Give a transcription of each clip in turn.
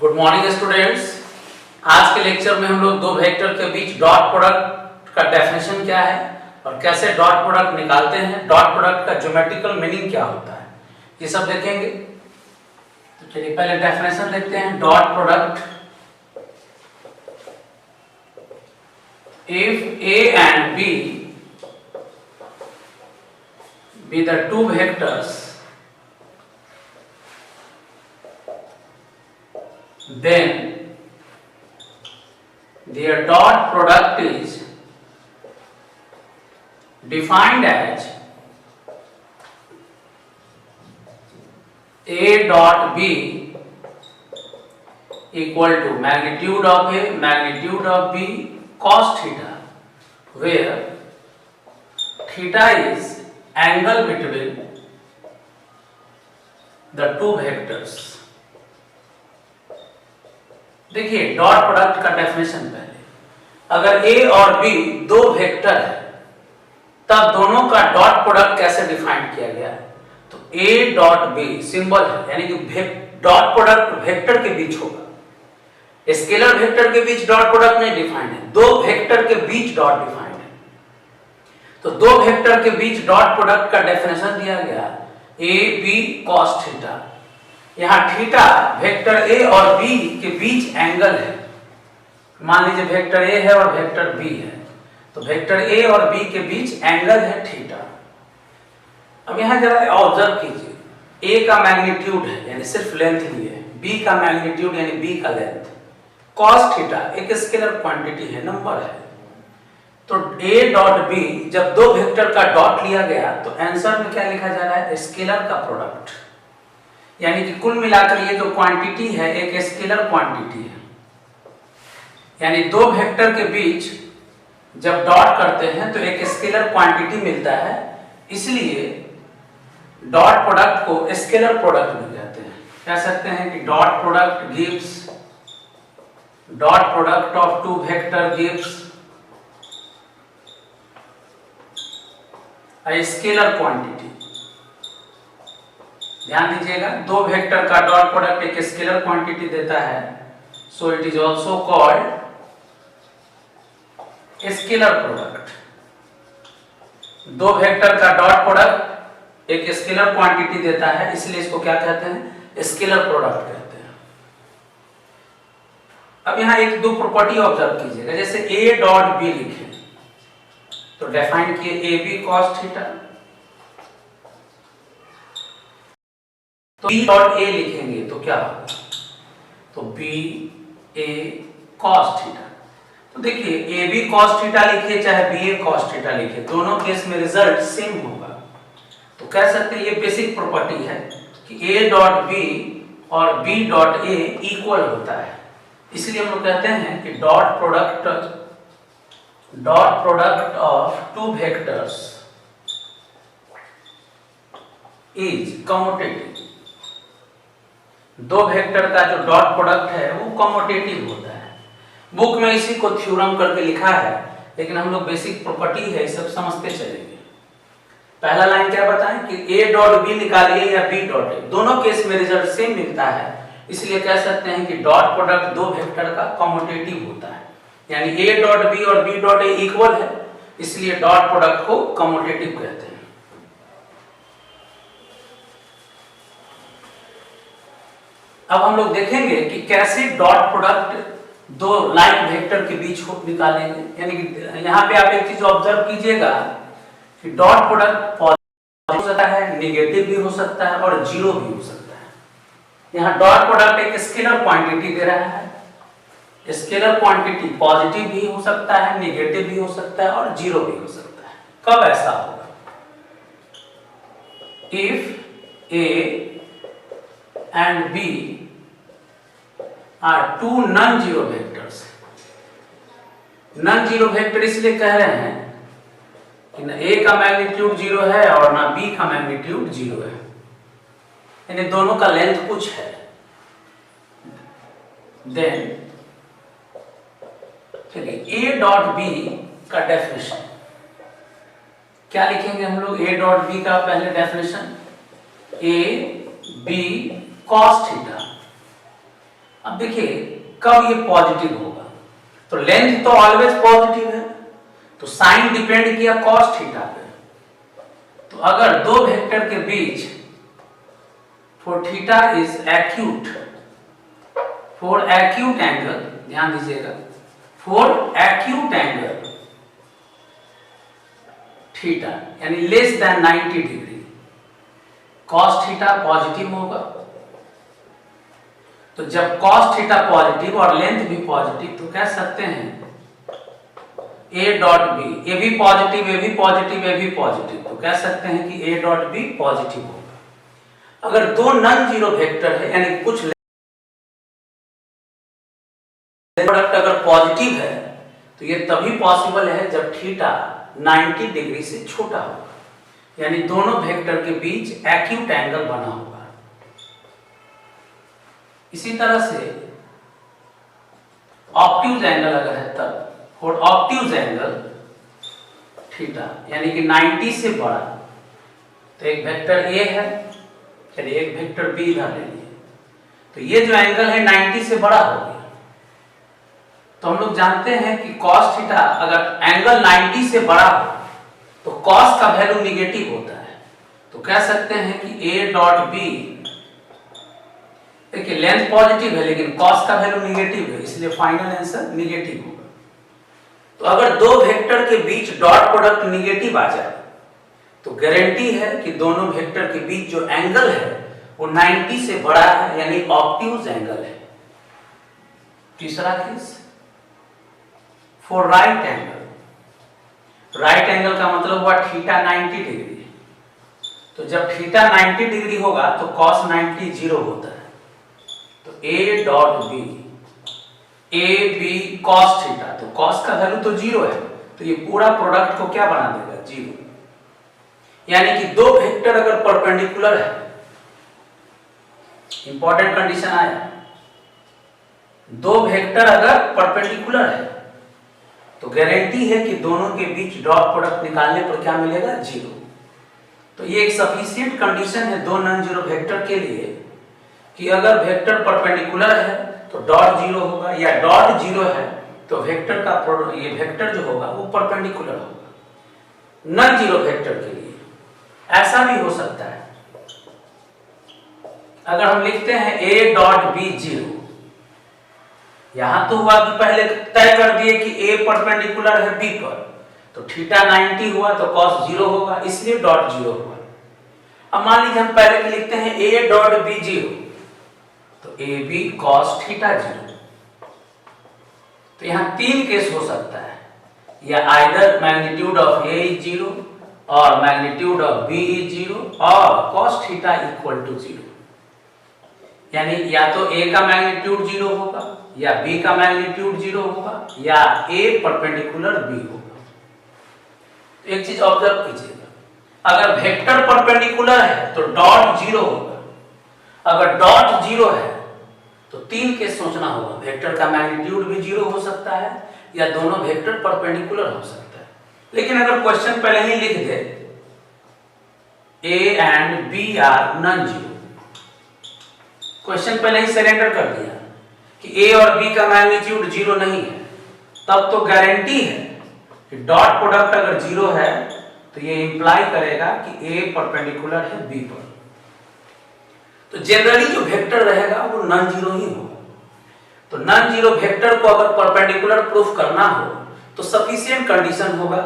Good morning students. आज के lecture में हम लोग दो वेक्टर के बीच डॉट प्रोडक्ट का डेफिनेशन क्या है और कैसे डॉट प्रोडक्ट निकालते हैं, डॉट प्रोडक्ट का ज्योमेट्रिकल मीनिंग क्या होता है, ये सब देखेंगे। तो चलिए पहले डेफिनेशन देखते हैं। Dot product, if A and B be the two vectors, then their dot product is defined as A dot B equal to magnitude of A magnitude of B cos theta, where theta is angle between the two vectors। देखिए dot product का definition पहले, अगर A और B दो vector है तब दोनों का डॉट प्रोडक्ट कैसे डिफाइन किया गया है। तो A डॉट B सिंबल है, यानी कि डॉट प्रोडक्ट वेक्टर के बीच होगा। स्केलर वेक्टर के बीच डॉट प्रोडक्ट नहीं डिफाइंड है, दो वेक्टर के बीच डॉट डिफाइंड है। तो दो वेक्टर के बीच डॉट प्रोडक्ट का डेफिनेशन दिया गया ए बी कॉस थीटा। यहां थीटा वेक्टर ए और बी के बीच एंगल है। मान लीजिए वेक्टर ए है और वेक्टर बी है, तो वेक्टर ए और बी के बीच एंगल है थीटा। अब यहां जरा ऑब्जर्व कीजिए, ए का मैग्नीट्यूड है यानी सिर्फ लेंथ ही है, बी का मैग्नीट्यूड यानी बी का लेंथ, कॉस थीटा एक स्केलर क्वांटिटी है, नंबर है। तो A डॉट B जब दो वेक्टर का डॉट लिया गया तो आंसर में क्या लिखा जा रहा है, स्केलर का प्रोडक्ट। यानी कि कुल मिलाकर ये जो क्वांटिटी है एक स्केलर क्वांटिटी है। यानी दो वेक्टर के बीच जब डॉट करते हैं तो एक स्केलर क्वांटिटी मिलता है, इसलिए डॉट प्रोडक्ट को स्केलर प्रोडक्ट भी कहते हैं। कह सकते हैं कि dot product gives, dot product of two vector gives scalar quantity. ध्यान दीजिएगा, दो वेक्टर का डॉट प्रोडक्ट एक स्केलर क्वांटिटी देता है, so it is also called scalar product. दो वेक्टर का डॉट प्रोडक्ट एक स्केलर क्वांटिटी देता है, इसलिए इसको क्या कहते हैं, स्केलर प्रोडक्ट कहते हैं। अब यहां एक दो प्रॉपर्टी ऑब्जर्व कीजिएगा, जैसे ए डॉट बी लिखे तो डिफाइन किए ए बी कॉस थीटा, तो बी डॉट ए लिखेंगे तो क्या होगा, तो बी ए कॉस थीटा। तो देखिए ए बी कॉस थीटा लिखिए चाहे बी ए कॉस थीटा लिखिए, दोनों केस में रिजल्ट सेम होगा। तो कह सकते हैं ये बेसिक प्रॉपर्टी है कि ए डॉट बी और बी डॉट ए इक्वल होता है, इसलिए हम लोग कहते हैं कि dot product of two vectors is commutative. दो वेक्टर का जो डॉट प्रोडक्ट है वो कम्यूटेटिव होता है। बुक में इसी को थ्योरम करके लिखा है, लेकिन हम लोग बेसिक प्रॉपर्टी है सब समझते चलेंगे। पहला लाइन क्या बताएं कि ए डॉट बी निकालिए या बी डॉट ए, दोनों केस में रिजल्ट सेम मिलता है, इसलिए कह सकते हैं कि डॉट प्रोडक्ट दो वेक्टर का कम्यूटेटिव होता है। यानी ए डॉट बी और बी डॉट ए इक्वल है, इसलिए डॉट प्रोडक्ट को कम्यूटेटिव कहते हैं। अब हम लोग देखेंगे कि कैसे डॉट प्रोडक्ट दो लाइन वेक्टर के बीच निकालेंगे। यानी कि यहां पे आप एक चीज ऑब्जर्व कीजिएगा कि डॉट प्रोडक्ट पॉजिटिव हो सकता है, नेगेटिव भी हो सकता है और जीरो भी हो सकता है। यहां डॉट प्रोडक्ट एक स्केलर क्वांटिटी दे रहा है, स्केलर क्वांटिटी पॉजिटिव भी हो सकता है, नेगेटिव भी हो सकता है और जीरो भी हो सकता है। कब ऐसा होगा, if A and B are two non zero vectors. Non zero vector इसलिए कह रहे हैं कि ना ए का मैग्नीट्यूड जीरो है और ना बी का मैग्नीट्यूड जीरो है, यानी दोनों का लेंथ कुछ है। देन चलिए ए डॉट बी का डेफिनेशन क्या लिखेंगे हम लोग। ए डॉट बी का पहले definition, A B cos theta. अब देखिए कब ये पॉजिटिव होगा, तो लेंथ तो ऑलवेज पॉजिटिव है, तो साइन डिपेंड किया कॉस थीटा पे। तो अगर दो वेक्टर के बीच for theta is acute, for acute angle, ध्यान दीजिएगा, फॉर एक्यूट एंगल थीटा यानी less than 90 degree, cos theta positive होगा। तो जब कॉस थीटा पॉजिटिव और लेंथ भी पॉजिटिव, तो कह सकते हैं ए डॉट बी, ए भी पॉजिटिव, ए भी पॉजिटिव, ए भी पॉजिटिव, तो कह सकते हैं कि ए डॉट बी पॉजिटिव होगा। अगर दो नॉन जीरो वेक्टर है यानी कुछ प्रोडक्ट अगर पॉजिटिव है, तो ये तभी पॉसिबल है जब थीटा 90 डिग्री से छोटा होगा, यानी दोनों वेक्टर के बीच एक्यूट एंगल बना होगा। इसी तरह से ऑब्ट्यूज एंगल अगर है तब, और ऑब्ट्यूज एंगल थीटा यानी कि 90 से बड़ा, तो एक वेक्टर ए है, चलिए एक वेक्टर बी इधर ले लिए, तो ये जो एंगल है 90 से बड़ा हो गया। तो हम लोग जानते हैं कि cos थीटा अगर एंगल 90 से बड़ा हो तो cos का वैल्यू निगेटिव होता है, तो कह सकते हैं कि a डॉट बी, देखिए लेंथ पॉजिटिव है लेकिन cos का वैल्यू निगेटिव है, इसलिए फाइनल आंसर निगेटिव होगा। तो अगर दो वेक्टर के बीच डॉट प्रोडक्ट निगेटिव आ जाए, तो गारंटी है कि दोनों वेक्टर के बीच जो एंगल है वो 90 से बड़ा है, यानी ऑब्ट्यूज एंगल है। तीसरा case for right angle, right angle का मतलब हुआ थीटा 90 डिग्री, तो जब थीटा 90 डिग्री होगा तो cos 90 जीरो होता है, तो a dot B, A B cos theta, तो cos का वैल्यू तो जीरो है, तो ये पूरा प्रोडक्ट को क्या बना देगा, जीरो। यानी कि दो वेक्टर अगर परपेंडिकुलर है, इंपॉर्टेंट कंडीशन आया, दो वेक्टर अगर परपेंडिकुलर है तो गारंटी है कि दोनों के बीच डॉट प्रोडक्ट निकालने पर क्या मिलेगा, जीरो। तो ये एक सफिशिएंट कंडीशन है दो नॉन जीरो वेक्टर के लिए कि अगर वेक्टर परपेंडिकुलर है तो डॉट जीरो होगा, या डॉट जीरो है तो वेक्टर का ये वेक्टर जो होगा वो परपेंडिकुलर होगा। नॉन जीरो वेक्टर के लिए ऐसा भी हो सकता है, अगर हम लिखते हैं a डॉट बी जीरो, यहां तो हुआ कि पहले तय कर दिए कि a परपेंडिकुलर है b पर, तो थीटा 90 हुआ तो cos जीरो होगा, इसलिए डॉट जीरो हुआ। अब मान लीजिए हम पहले के लिखते हैं a डॉट बी जीरो, तो A B cos theta zero. तो यहां तीन केस हो सकता है, या either magnitude of a is zero और magnitude of b is zero और cos theta equal to zero, यानी या तो a का मैग्नीट्यूड जीरो होगा या b का मैग्नीट्यूड जीरो होगा या a परपेंडिकुलर b होगा। तो एक चीज ऑब्जर्व कीजिएगा, अगर वेक्टर परपेंडिकुलर है तो डॉट जीरो होगा, अगर डॉट जीरो है तो तीन केस सोचना होगा, वेक्टर का मैग्नीट्यूड भी जीरो हो सकता है या दोनों वेक्टर परपेंडिकुलर हो सकता है। लेकिन अगर क्वेश्चन पहले ही लिख दे a and b are non zero, question पहले ही सरेंडर कर दिया कि a और b का मैग्नीट्यूड जीरो नहीं है, तब तो गारंटी है कि डॉट प्रोडक्ट अगर जीरो है तो ये इंप्लाई करेगा कि a परपेंडिकुलर है b पर। तो जनरली जो वेक्टर रहेगा वो नॉन जीरो ही होगा। तो नॉन जीरो वेक्टर को अगर परपेंडिकुलर प्रूफ करना हो तो सफिशिएंट कंडीशन होगा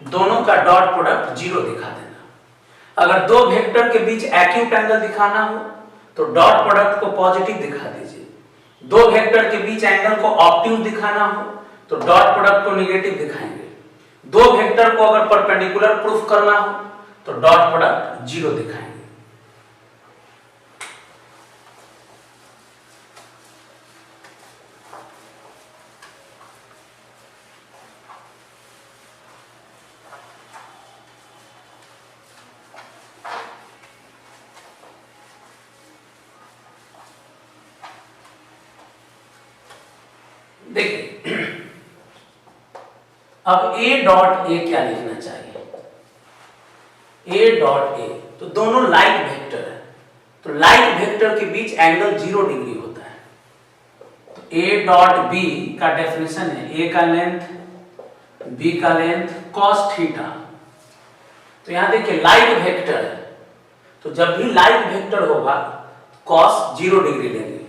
दोनों का डॉट प्रोडक्ट जीरो दिखा देना। अगर दो वेक्टर के बीच एक्यूट एंगल दिखाना हो तो डॉट प्रोडक्ट को पॉजिटिव दिखा दीजिए, दो वेक्टर के बीच एंगल को ऑब्ट्यूज दिखाना हो तो डॉट प्रोडक्ट को नेगेटिव दिखाएंगे, दो वेक्टर को अगर परपेंडिकुलर प्रूफ करना हो तो डॉट प्रोडक्ट जीरो दिखाएंगे। देखिए अब a डॉट ए क्या लिखना चाहिए, a डॉट ए, तो दोनों लाइक वेक्टर है, तो लाइक वेक्टर के बीच एंगल 0 डिग्री होता है, तो ए डॉट बी का डेफिनेशन है ए का लेंथ, बी का लेंथ cos थीटा। तो यहां देखिए लाइट वेक्टर है, तो जब भी लाइट वेक्टर होगा cos 0 डिग्री लेंगे।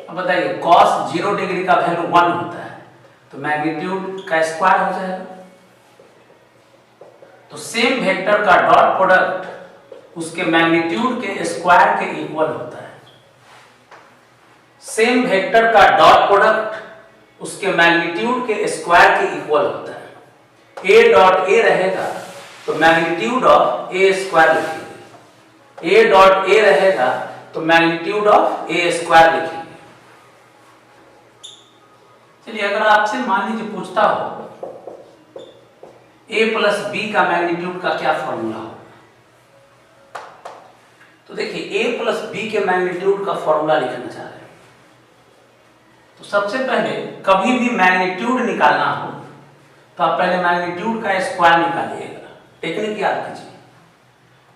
अब बताइए cos 0 डिग्री का वैल्यू 1 होता है, तो मैग्नीट्यूड का स्क्वायर हो जाएगा। तो सेम वेक्टर का डॉट प्रोडक्ट उसके मैग्नीट्यूड के स्क्वायर के इक्वल होता है। सेम वेक्टर का डॉट प्रोडक्ट उसके मैग्नीट्यूड के स्क्वायर के इक्वल होता है। ए डॉट ए रहेगा तो मैग्नीट्यूड ऑफ ए स्क्वायर लिखेंगे, ए डॉट ए रहेगा तो मैग्नीट्यूड ऑफ ए स्क्वायर लिखेंगे। चलिए अगर आपसे मान लीजिए पूछता हो a प्लस बी का मैग्नीट्यूड का क्या फॉर्मूला होगा, तो देखिए a प्लस बी के मैग्नीट्यूड का फॉर्मूला लिखना चाह रहे हैं। तो सबसे पहले कभी भी मैग्नीट्यूड निकालना हो तो आप पहले मैग्नीट्यूड का स्क्वायर निकालिएगा। टेक्निक याद कीजिए,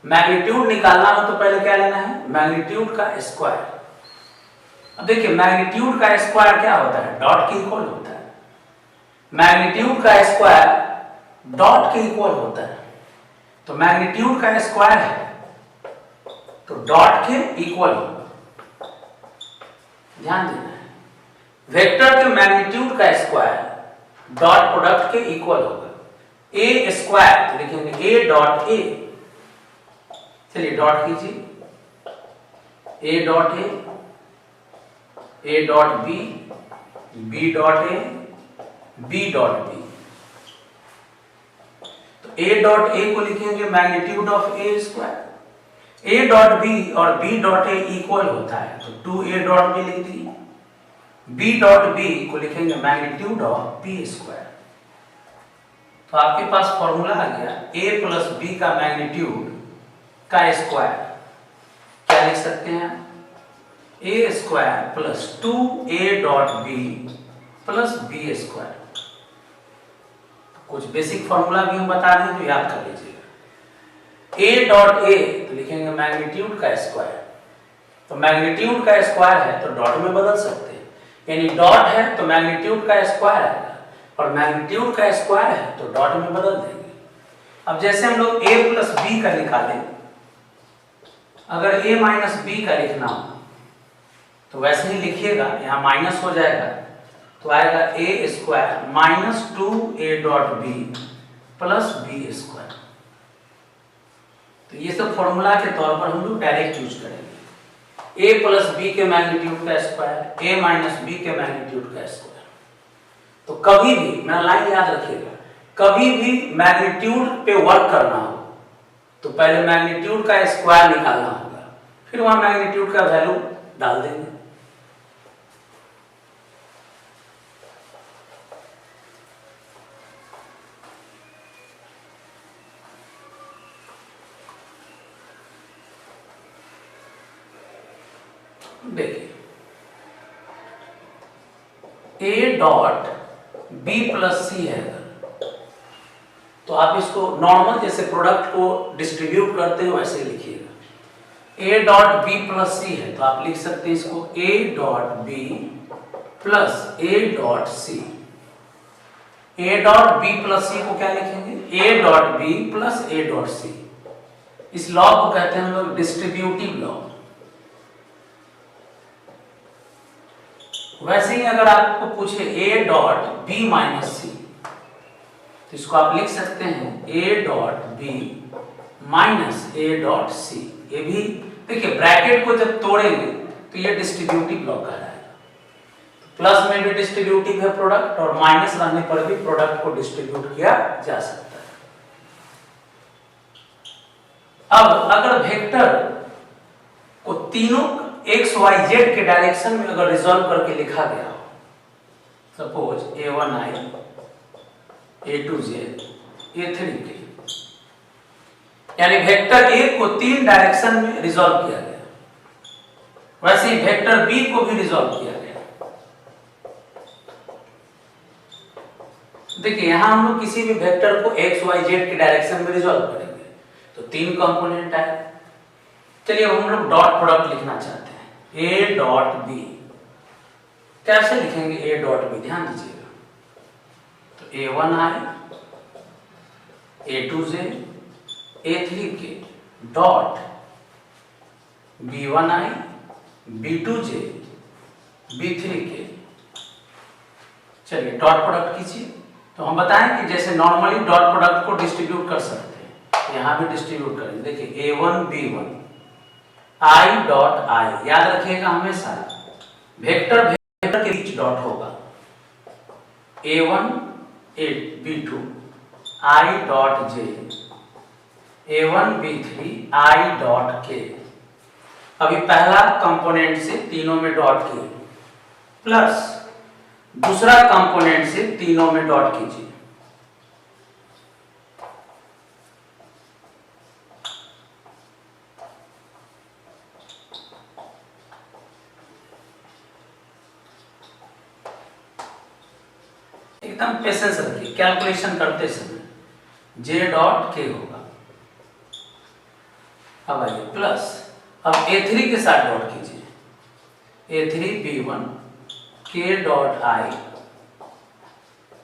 मैग्नीट्यूड निकालना हो तो पहले क्या लेना है, मैग्नीट्यूड का स्क्वायर। अब देखिए मैग्नीट्यूड का स्क्वायर क्या होता है, डॉट के इक्वल होता है। मैग्नीट्यूड का स्क्वायर डॉट के इक्वल होता है, तो मैग्नीट्यूड का स्क्वायर है तो डॉट के इक्वल होगा। ध्यान देना है, वेक्टर के मैग्नीट्यूड का स्क्वायर डॉट प्रोडक्ट के इक्वल होगा। ए स्क्वायर तो लिखेंगे ए डॉट ए, चलिए डॉट कीजिए, A dot A dot B, B dot A, B dot B. तो ए डॉट ए को लिखेंगे magnitude of A square. A dot B और बी डॉट ए इक्वल होता है तो 2a डॉट बी लिख दिए। बी डॉट बी को लिखेंगे मैग्नीट्यूड ऑफ बी स्क्वायर। तो आपके पास फॉर्मूला आ गया a प्लस बी का मैग्नीट्यूड का स्क्वायर। क्या लिख सकते हैं, a square plus 2a dot B plus B square. कुछ बेसिक फॉर्मूला भी हम बता दें तो याद कर लीजिएगा। a डॉट a तो लिखेंगे मैग्नीट्यूड का स्क्वायर, तो मैग्नीट्यूड का स्क्वायर है तो डॉट में बदल सकते हैं, यानी डॉट है तो मैग्नीट्यूड का स्क्वायर आएगा और मैग्नीट्यूड का स्क्वायर है तो डॉट में बदल देंगे। अब जैसे हम लोग a प्लस बी का निकालें, अगर a माइनस बी का लिखना हो तो वैसे ही लिखिएगा, यहाँ माइनस हो जाएगा तो आएगा a square minus 2a dot B plus B square. तो ये सब फॉर्मूला के तौर पर हम लोग डायरेक्ट यूज करेंगे। a प्लस बी के मैग्नीट्यूड का स्क्वायर, a माइनस बी के मैग्नीट्यूड का स्क्वायर। तो कभी भी मेरा लाइन याद रखिएगा, कभी भी मैग्नीट्यूड पे वर्क करना हो तो पहले मैग्नीट्यूड का स्क्वायर निकालना होगा, फिर वहां मैग्नीट्यूड का वैल्यू डाल देंगे। देखिए a dot b plus C है तो आप इसको नॉर्मल जैसे प्रोडक्ट को डिस्ट्रीब्यूट करते हैं वैसे लिखिएगा। a dot b plus C है तो आप लिख सकते हैं इसको a dot b plus a dot C. a dot b plus C को क्या लिखेंगे, a dot b plus a dot C. इस लॉ को कहते हैं हम लोग डिस्ट्रीब्यूटिव लॉ। वैसे ही अगर आपको पूछे a dot b minus C तो इसको आप लिख सकते हैं a dot b minus a dot C. ये भी देखिए ब्रैकेट को जब तोड़ेंगे तो ये डिस्ट्रीब्यूटिव लॉ कहलाएगा। तो प्लस में भी डिस्ट्रीब्यूटिव है प्रोडक्ट और माइनस रहने पर भी प्रोडक्ट को डिस्ट्रीब्यूट किया जा सकता है। अब अगर वेक्टर को तीनों एक्स वाई जेड के डायरेक्शन में अगर रिजॉल्व करके लिखा गया हो, सपोज a1i, a2j, a3k, यानी वेक्टर ए को तीन डायरेक्शन में रिजॉल्व किया गया, वैसे ही वेक्टर बी को भी रिजॉल्व किया गया। देखिए यहां हम लोग किसी भी वेक्टर को एक्स वाई जेड के डायरेक्शन में रिजॉल्व करेंगे तो तीन कंपोनेंट आए। चलिए अब हम लोग डॉट प्रोडक्ट लिखना चाहते हैं, a डॉट b कैसे लिखेंगे ए डॉट बी, ध्यान दीजिएगा। तो A1i A2j A3k dot B1i B2j B3k। चलिए डॉट प्रोडक्ट कीजिए। तो हम बताएं कि जैसे नॉर्मली डॉट प्रोडक्ट को डिस्ट्रीब्यूट कर सकते हैं, यहाँ भी डिस्ट्रीब्यूट करें। देखिए A1 B1 I dot I, याद रखिएगा हमेशा वेक्टर वेक्टर के बीच डॉट होगा। A1 B2 I dot j A1 B3 I dot k। अभी पहला कंपोनेंट से तीनों में डॉट किए, प्लस दूसरा कंपोनेंट से तीनों में डॉट कीजिए। एकदम पेशेंस रखिए, कैलकुलेशन करते समय जे डॉट के होगा। अब आइए प्लस, अब A3 के साथ डॉट कीजिए। A3 B1 K dot I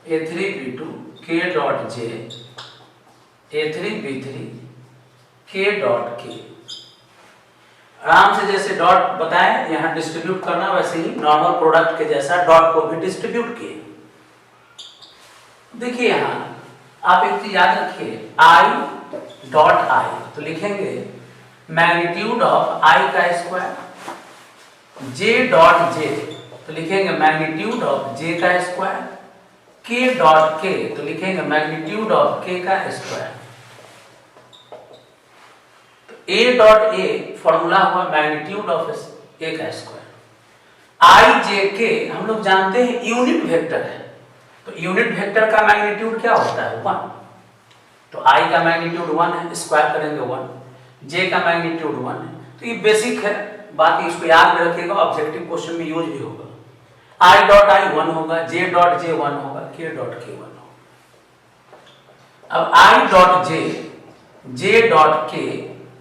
A3 B2 K dot J A3 B3 K dot K। आराम से जैसे डॉट बताएं यहाँ डिस्ट्रीब्यूट करना, वैसे ही नॉर्मल प्रोडक्ट के जैसा डॉट को भी डिस्ट्रीब्यूट किए। देखिए यहाँ आप एक चीज याद रखिए, I डॉट I तो लिखेंगे मैग्नीट्यूड ऑफ I का स्क्वायर, J डॉट J तो लिखेंगे मैग्नीट्यूड ऑफ J का स्क्वायर, K डॉट K तो लिखेंगे मैग्नीट्यूड ऑफ K का स्क्वायर। तो A डॉट A फॉर्मूला हुआ मैग्नीट्यूड ऑफ A का स्क्वायर। I J K हम लोग जानते हैं यूनिट वेक्टर है, तो यूनिट वेक्टर का मैग्नीट्यूड क्या होता है 1, तो I का मैग्नीट्यूड 1 है, स्क्वायर करेंगे 1, J का मैग्नीट्यूड 1 है। तो ये बेसिक है, बाकी इसको याद रखिएगा, ऑब्जेक्टिव क्वेश्चन में यूज भी होगा। I डॉट I 1 होगा, J डॉट J 1 होगा, K डॉट K 1 होगा। अब I dot J J dot K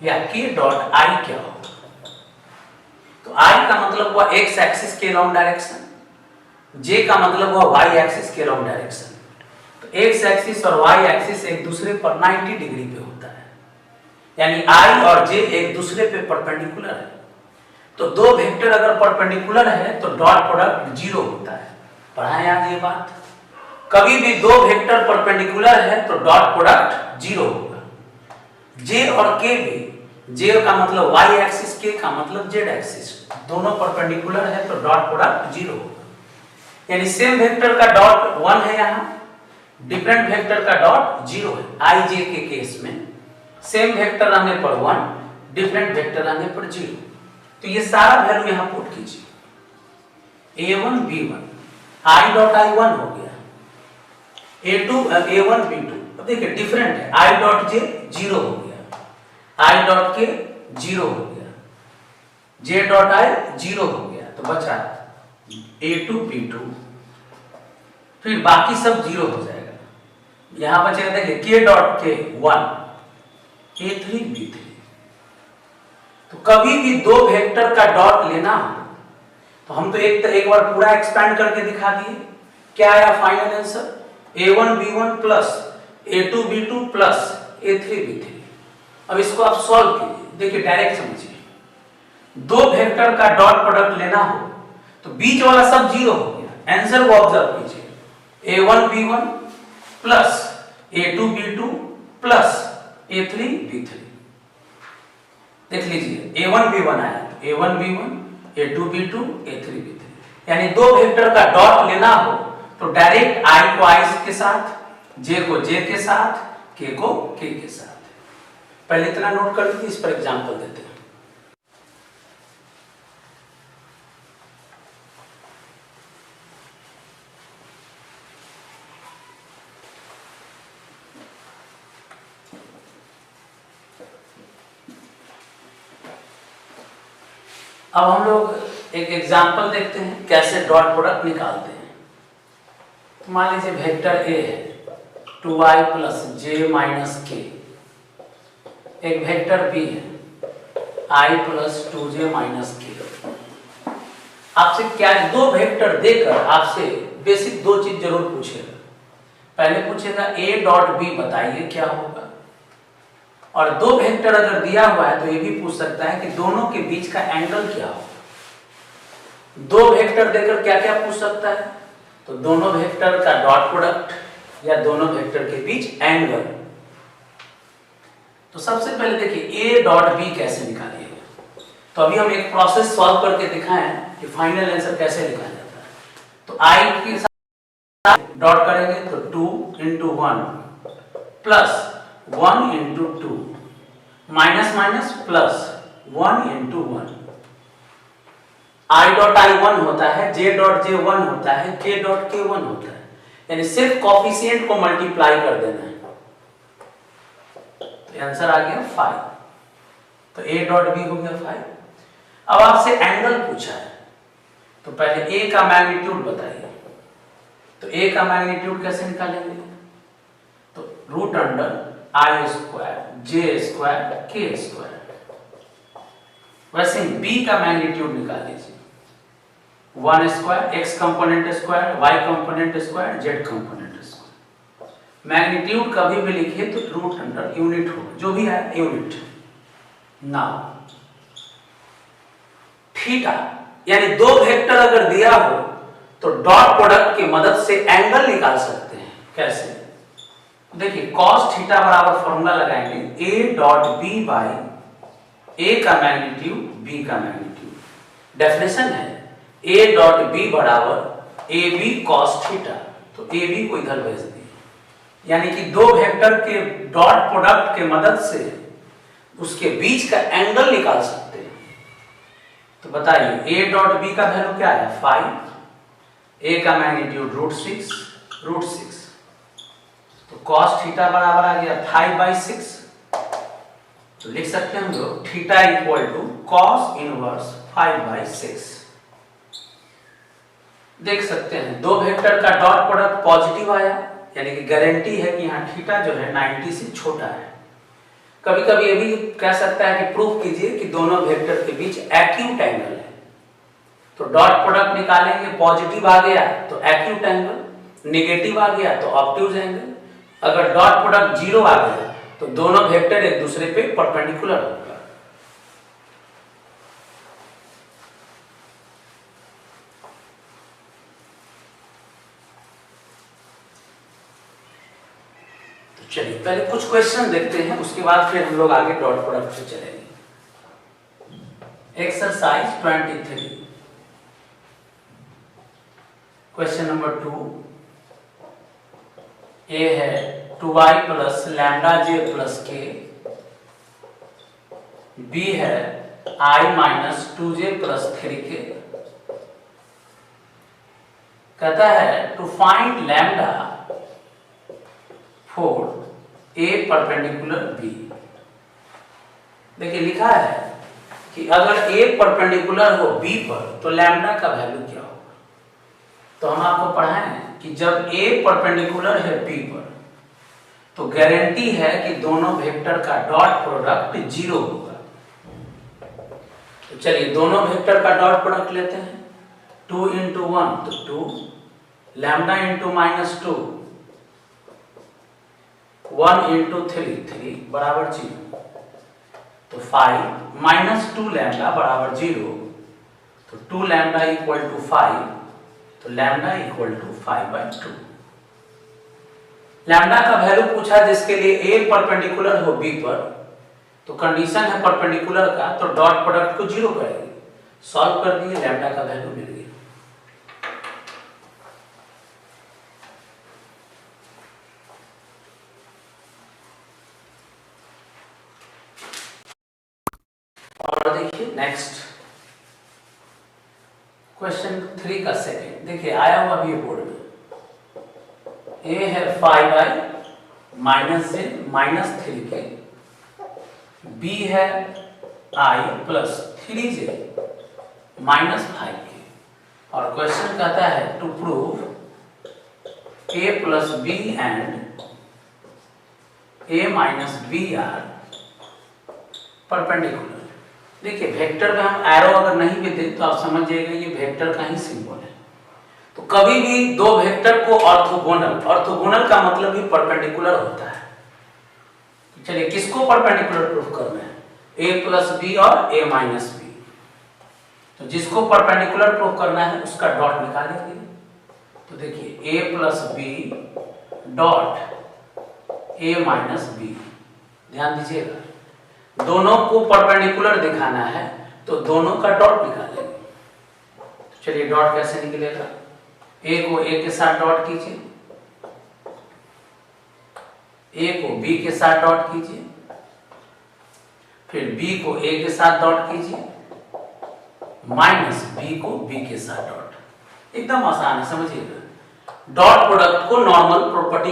या K डॉट I क्या होगा? तो I का मतलब हुआ x एक्सिस के लॉन्ग डायरेक्शन, J का मतलब हुआ y एक्सिस के लॉन्ग डायरेक्शन। तो x एक्सिस और y एक्सिस एक दूसरे पर 90 डिग्री पे होता है, यानी I और J एक दूसरे पे परपेंडिकुलर है। तो दो वेक्टर अगर परपेंडिकुलर है तो डॉट प्रोडक्ट 0 होता है। पढ़ाएं आज ये बात, कभी भी दो वेक्टर परपेंडिकुलर है तो डॉट प्रोडक्ट 0 होगा। J और K भी, J का मतलब y एक्सिस, K का मतलब z एक्सिस, दोनों परपेंडिकुलर है तो डॉट प्रोडक्ट 0 होगा। यानी सेम वेक्टर का डॉट 1 है, यहाँ डिफरेंट वेक्टर का डॉट 0 है। I J के केस में सेम वेक्टर रहने पर 1, डिफरेंट वेक्टर रहने पर 0। तो ये सारा वैल्यू यहाँ पुट कीजिए। A1 B1 I dot I1 हो गया, A1 B2, अब देखिए डिफरेंट है, I डॉट J 0 हो गया, I डॉट K 0 हो गया, J डॉट I 0 हो गया, तो बचा A2 B2, फिर बाकी सब 0 हो जाएगा। यहां बचेगा देखिए K dot K 1 A3 B3। तो कभी भी दो वेक्टर का डॉट लेना हो तो हम तो एक बार पूरा एक्सपेंड करके दिखा दिए। क्या आया final answer? A1 B1 plus A2 B2 plus A3 B3। अब इसको आप सॉल्व कीजिए, देखिए डायरेक्ट समझिए। दो वेक्टर का डॉट प्रोडक्ट लेना हो तो बीच वाला सब 0 हो गया, आंसर को ऑब्जर्व कीजिए। A1 B1 plus A2 B2 plus A3 B3। देख लीजिए A1 B1 आया, तो A1 B1 A2 B2 A3 B3, यानी दो वेक्टर का डॉट लेना हो तो डायरेक्ट I को I के साथ, J को J के साथ, K को K के साथ। पहले इतना नोट कर लीजिए, इस पर एग्जांपल देते हैं। अब हम लोग एक एग्जाम्पल देखते हैं कैसे डॉट प्रोडक्ट निकालते हैं। तो मान लीजिए वेक्टर A है 2y plus j minus k, एक वेक्टर B है I plus 2j minus k। आपसे क्या दो वेक्टर देकर आपसे बेसिक दो चीज जरूर पूछेगा। पहले पूछेगा a डॉट बी बताइए क्या होगा, और दो वेक्टर अगर दिया हुआ है तो ये भी पूछ सकता है कि दोनों के बीच का एंगल क्या होगा। दो वेक्टर देकर क्या क्या पूछ सकता है, तो दोनों वेक्टर का डॉट प्रोडक्ट या दोनों वेक्टर के बीच एंगल। तो सबसे पहले देखिए a डॉट बी कैसे निकालिएगा। तो अभी हम एक प्रोसेस सॉल्व करके दिखाएं कि फाइनल आंसर कैसे निकाला जाता है। तो i के साथ डॉट करेंगे तो 2 into 1 plus 1 into 2 minus minus plus 1 into 1। i dot i 1 होता है, j डॉट j 1 होता है, k डॉट k 1 होता है, यानी सिर्फ कॉफिशिएंट को मल्टीप्लाई कर देना है। तो आंसर आ गया 5। तो a डॉट b हो गया 5। अब आपसे एंगल पूछा है, तो पहले a का मैग्नीट्यूड बताइए। तो a का मैग्नीट्यूड कैसे निकालेंगे, तो root under i square j square k square. वैसे ही b का मैग्नीट्यूड निकाल लीजिए, 1 square x component square y component square z component square. Magnitude कभी भी लिखिए तो रूट अंडर यूनिट हो, जो भी है यूनिट। नाउ थीटा, यानी दो वेक्टर अगर दिया हो तो डॉट प्रोडक्ट की मदद से एंगल निकाल सकते हैं। कैसे, देखिए cos थीटा बराबर फॉर्मूला लगाएंगे a dot B by a का मैग्नीट्यूड b का मैग्नीट्यूड। डेफिनेशन है a डॉट b बराबर ए बी cos थीटा, तो ए बी को इधर भेज दिए, यानी कि दो वेक्टर के डॉट प्रोडक्ट के मदद से उसके बीच का एंगल निकाल सकते हैं। तो बताइए a डॉट b का वैल्यू क्या है 5, a का मैग्नीट्यूड रूट 6, तो cos थीटा बराबर आ गया 5/6। तो लिख सकते हैं हम लोग theta equal to cos inverse 5/6। देख सकते हैं दो वेक्टर का डॉट प्रोडक्ट पॉजिटिव आया, यानी कि गारंटी है कि यहाँ थीटा जो है 90 से छोटा है। कभी कभी ये भी कह सकता है कि प्रूफ कीजिए कि दोनों वेक्टर के बीच एक्यूट एंगल है। तो डॉट प्रोडक्ट निकालेंगे, पॉजिटिव आ गया तो एक्यूट एंगल, नेगेटिव आ गया तो ऑब्ट्यूज एंगल। अगर डॉट प्रोडक्ट 0 आ गया तो दोनों वेक्टर एक दूसरे पे परपेंडिकुलर होगा। तो चलिए पहले कुछ क्वेश्चन देखते हैं, उसके बाद फिर हम लोग आगे डॉट प्रोडक्ट पे चलेंगे। Exercise 23, question number 2। ए है 2i plus lambda J plus K, B है i minus 2j plus 3k। कहता है to find lambda for A perpendicular B. देखिए लिखा है कि अगर ए परपेंडिकुलर हो बी पर तो लैम्डा का वैल्यू क्या होगा। तो हम आपको पढ़ाएं कि जब a परपेंडिकुलर है b पर तो गारंटी है कि दोनों वेक्टर का डॉट प्रोडक्ट 0 होगा। तो चलिए दोनों वेक्टर का डॉट प्रोडक्ट लेते हैं। 2 into 1 तो 2, लैम्डा इंटू माइनस 2, 1 into 3 बराबर 0, तो 5 माइनस 2 लैम्डा बराबर 0, तो 2 लैम्डा इक्वल टू 5, तो लैम्डा इक्वल टू 5/2। लैम्डा का वैल्यू पूछा जिसके लिए ए परपेंडिकुलर हो बी पर, तो कंडीशन है परपेंडिकुलर का, तो डॉट प्रोडक्ट को 0 करेंगे। सॉल्व कर दिए, लैम्डा का वैल्यू मिल गया। और देखिए नेक्स्ट क्वेश्चन 3 का सेकंड, देखिए आया हुआ भी बोर्ड में। ए है 5i minus J minus 3k, B है i plus 3j minus 5k, और क्वेश्चन कहता है to prove a plus B and a minus B are perpendicular. देखिए वेक्टर में हम एरो अगर नहीं भी दें तो आप समझ जाइएगा ये वेक्टर का ही सिंबल है। तो कभी भी दो वेक्टर को ऑर्थोगोनल, ऑर्थोगोनल का मतलब ही परपेंडिकुलर होता है। चलिए किसको परपेंडिकुलर प्रूफ करना है, a प्लस बी और a माइनस बी। तो जिसको परपेंडिकुलर प्रूफ करना है उसका डॉट निकालेंगे। तो देखिए a plus B dot a minus B, ध्यान दीजिएगा दोनों को परपेंडिकुलर दिखाना है तो दोनों का डॉट निकालेंगे। तो चलिए डॉट कैसे निकलेगा, a को a के साथ डॉट कीजिए, a को b के साथ डॉट कीजिए, फिर b को a के साथ डॉट कीजिए, माइनस b को b के साथ डॉट। एकदम आसान है, समझिएगा। डॉट प्रोडक्ट को नॉर्मल प्रॉपर्टी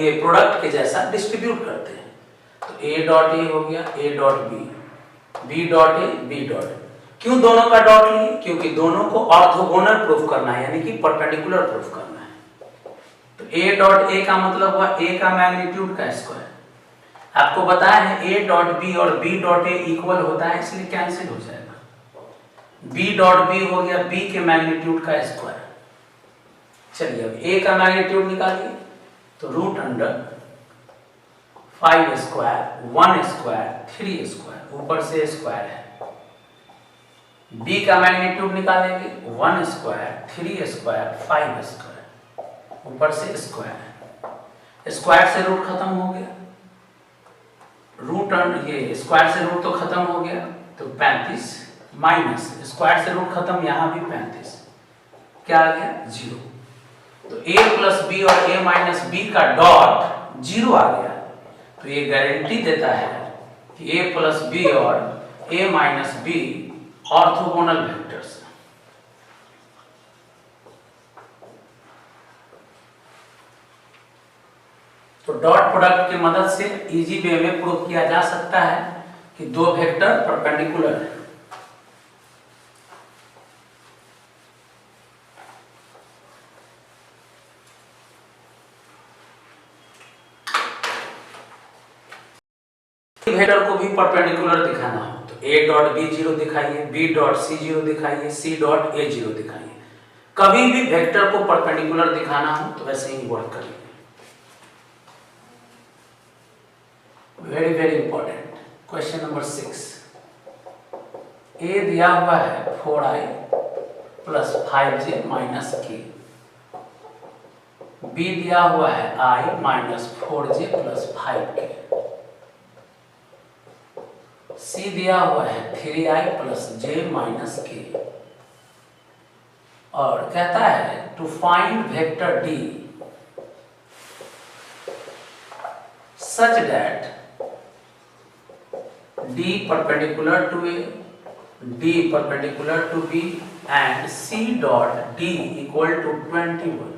ये प्रोडक्ट के जैसा डिस्ट्रीब्यूट करते हैं। तो a डॉट a हो गया a dot b, b dot a b dot. क्यों दोनों का डॉट लिए, क्योंकि दोनों को ऑर्थोगोनल प्रूफ करना है, यानी कि परपेंडिकुलर प्रूफ करना है। तो a डॉट a का मतलब हुआ a का मैग्नीट्यूड का स्क्वायर। आपको बताया है a डॉट b और b डॉट a इक्वल होता है, इसलिए कैंसिल हो जाएगा। b डॉट b हो गया b के मैग्नीट्यूड का स्क्वायर। चलिए अब a का मैग्नीट्यूड निकालिए। तो root under 5 square 1 square 3 square, ऊपर से स्क्वायर है। b का मैग्नीट्यूड निकालेंगे 1 स्क्वायर 3 स्क्वायर 5 स्क्वायर, ऊपर से स्क्वायर है। स्क्वायर से रूट खत्म हो गया, रूट ये स्क्वायर से रूट तो खत्म हो गया, तो 35 माइनस स्क्वायर से रूट खत्म, यहां भी 35, क्या आ गया 0। तो a प्लस बी और a माइनस बी का डॉट 0 आ गया। तो ये गारंटी देता है कि a प्लस बी और a minus B orthogonal vectors. तो डॉट प्रोडक्ट की मदद से इजी वे में प्रूव किया जा सकता है कि दो वेक्टर परपेंडिकुलर है। वेक्टर को भी परपेंडिकुलर दिखाना हो तो a डॉट b 0 दिखाइए, b डॉट c 0 दिखाइए, c डॉट a 0 दिखाइए। कभी भी वेक्टर को परपेंडिकुलर दिखाना हो तो ऐसे ही वर्क करिए। Very important question number 6। a दिया हुआ है 4i plus 5j minus k, b दिया हुआ है i minus 4j plus 5k, c दिया हुआ है 3i plus j minus k, और कहता है to find vector d such that d perpendicular to a, d perpendicular to b and c dot d equal to 21।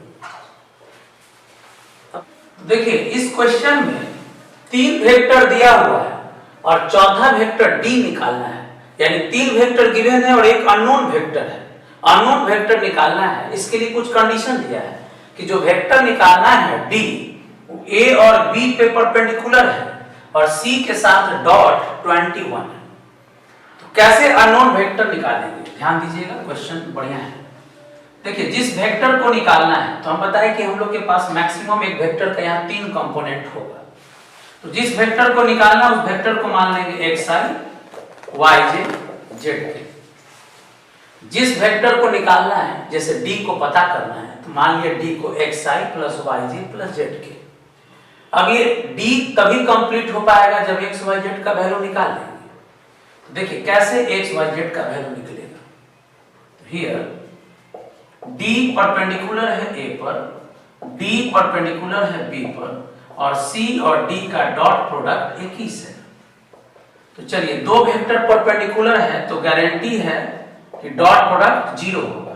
देखिए इस question में 3 vector दिया हुआ है और चौथा वेक्टर d निकालना है, यानी 3 वेक्टर गिवन है और एक अननोन वेक्टर है। अननोन वेक्टर निकालना है, इसके लिए कुछ कंडीशन दिया है कि जो वेक्टर निकालना है d a और b पे परपेंडिकुलर है और c के साथ डॉट 21 है। तो कैसे अननोन वेक्टर निकालेंगे, ध्यान दीजिएगा, क्वेश्चन बढ़िया है। देखिए जिस वेक्टर को निकालना है तो हम बताएं कि हम लोग के पास मैक्सिमम एक वेक्टर का यहाँ 3 कंपोनेंट होगा। तो जिस वेक्टर को निकालना उस वेक्टर को मान लेंगे xi yj zk। जिस वेक्टर को निकालना है, जैसे d को पता करना है तो मान लिया d को xi plus yj plus zk। अब ये d तभी कंप्लीट हो पाएगा जब x y z का वैल्यू निकाल लेंगे। तो देखिए कैसे x y z का वैल्यू निकलेगा। हियर d परपेंडिकुलर है a पर, d परपेंडिकुलर है b पर, और c और d का डॉट प्रोडक्ट 21 है। तो चलिए दो वेक्टर परपेंडिकुलर है तो गारंटी है कि डॉट प्रोडक्ट 0 होगा।